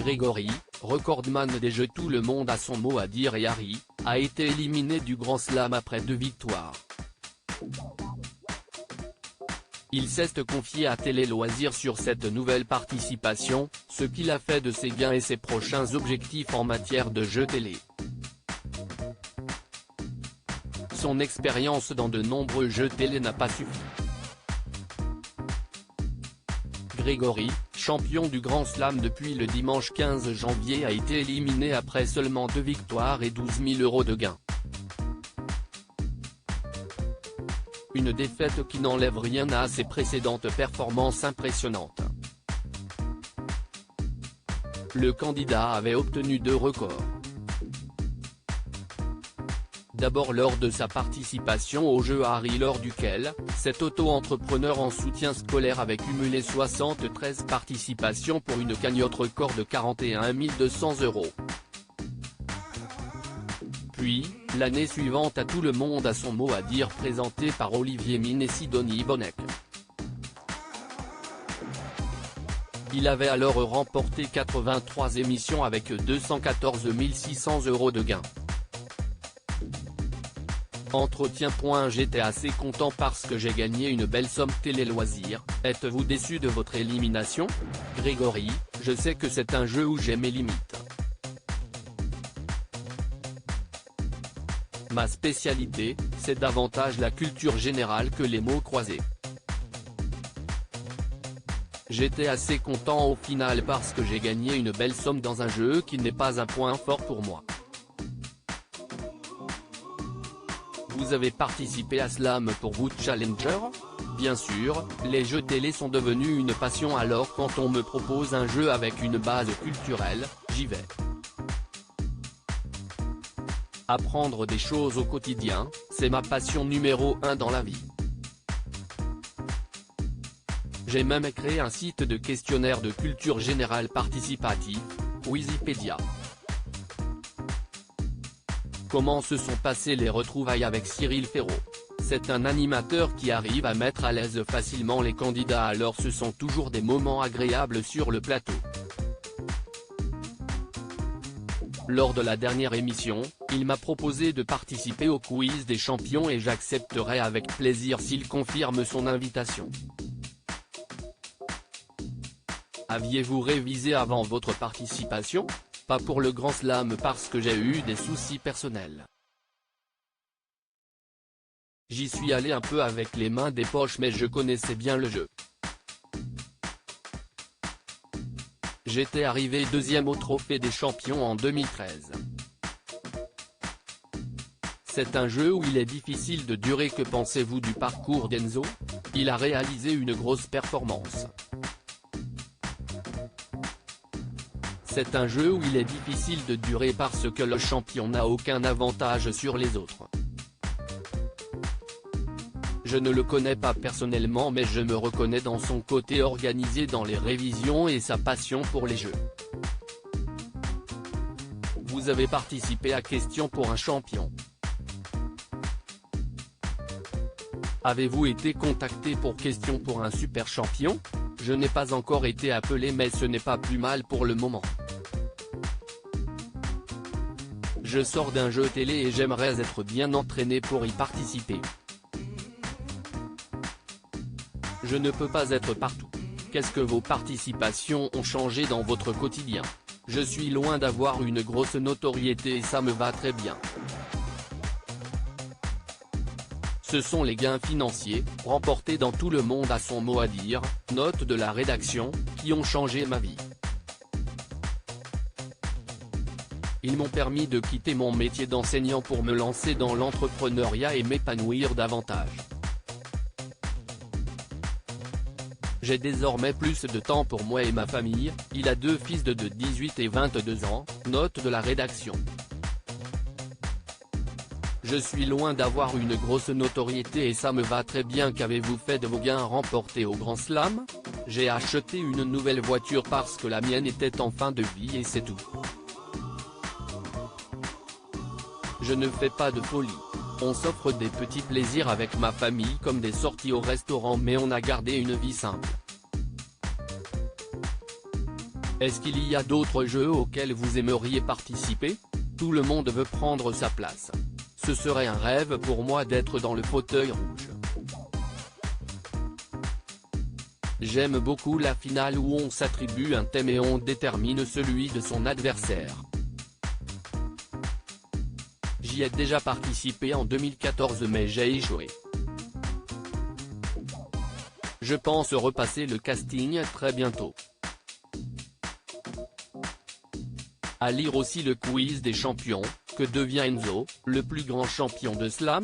Grégory, recordman des Jeux Tout le monde a son mot à dire et Harry, a été éliminé du Grand Slam après 2 victoires. Il s'est confié à Télé Loisirs sur cette nouvelle participation, ce qu'il a fait de ses gains et ses prochains objectifs en matière de jeux télé. Son expérience dans de nombreux jeux télé n'a pas suffi. Grégory, champion du Grand Slam depuis le dimanche 15 janvier a été éliminé après seulement 2 victoires et 12 000 € de gains. Une défaite qui n'enlève rien à ses précédentes performances impressionnantes. Le candidat avait obtenu 2 records. D'abord lors de sa participation au jeu Harry lors duquel, cet auto-entrepreneur en soutien scolaire avait cumulé 73 participations pour une cagnotte record de 41 200 €. Puis, l'année suivante à Tout le monde a son mot à dire présenté par Olivier Mine et Sidonie Bonnec. Il avait alors remporté 83 émissions avec 214 600 € de gains. Entretien. J'étais assez content parce que j'ai gagné une belle somme Télé Loisirs. Êtes-vous déçu de votre élimination? Grégory, je sais que c'est un jeu où j'ai mes limites. Ma spécialité, c'est davantage la culture générale que les mots croisés. J'étais assez content au final parce que j'ai gagné une belle somme dans un jeu qui n'est pas un point fort pour moi. Vous avez participé à Slam pour vous Challenger? Bien sûr, les jeux télé sont devenus une passion alors quand on me propose un jeu avec une base culturelle, j'y vais. Apprendre des choses au quotidien, c'est ma passion numéro 1 dans la vie. J'ai même créé un site de questionnaire de culture générale participatif, Wikipédia. Comment se sont passées les retrouvailles avec Cyril Ferraud? C'est un animateur qui arrive à mettre à l'aise facilement les candidats alors ce sont toujours des moments agréables sur le plateau. Lors de la dernière émission, il m'a proposé de participer au quiz des champions et j'accepterai avec plaisir s'il confirme son invitation. Aviez-vous révisé avant votre participation? Pas pour le Grand Slam parce que j'ai eu des soucis personnels. J'y suis allé un peu avec les mains des poches mais je connaissais bien le jeu. J'étais arrivé 2e au Trophée des Champions en 2013. C'est un jeu où il est difficile de durer. Que pensez-vous du parcours d'Enzo? Il a réalisé une grosse performance. C'est un jeu où il est difficile de durer parce que le champion n'a aucun avantage sur les autres. Je ne le connais pas personnellement mais je me reconnais dans son côté organisé dans les révisions et sa passion pour les jeux. Vous avez participé à Question pour un champion. Avez-vous été contacté pour Question pour un super champion? Je n'ai pas encore été appelé mais ce n'est pas plus mal pour le moment. Je sors d'un jeu télé et j'aimerais être bien entraîné pour y participer. Je ne peux pas être partout. Qu'est-ce que vos participations ont changé dans votre quotidien? Je suis loin d'avoir une grosse notoriété et ça me va très bien. Ce sont les gains financiers, remportés dans Tout le monde a son mot à dire, note de la rédaction, qui ont changé ma vie. Ils m'ont permis de quitter mon métier d'enseignant pour me lancer dans l'entrepreneuriat et m'épanouir davantage. J'ai désormais plus de temps pour moi et ma famille, il a 2 fils de 18 et 22 ans, note de la rédaction. Je suis loin d'avoir une grosse notoriété et ça me va très bien. Qu'avez-vous fait de vos gains remportés au Grand Slam? J'ai acheté une nouvelle voiture parce que la mienne était en fin de vie et c'est tout. Je ne fais pas de folie. On s'offre des petits plaisirs avec ma famille comme des sorties au restaurant mais on a gardé une vie simple. Est-ce qu'il y a d'autres jeux auxquels vous aimeriez participer? Tout le monde veut prendre sa place. Ce serait un rêve pour moi d'être dans le fauteuil rouge. J'aime beaucoup la finale où on s'attribue un thème et on détermine celui de son adversaire. J'y ai déjà participé en 2014 mais j'ai échoué. Je pense repasser le casting très bientôt. À lire aussi le quiz des champions, que devient Enzo, le plus grand champion de slam?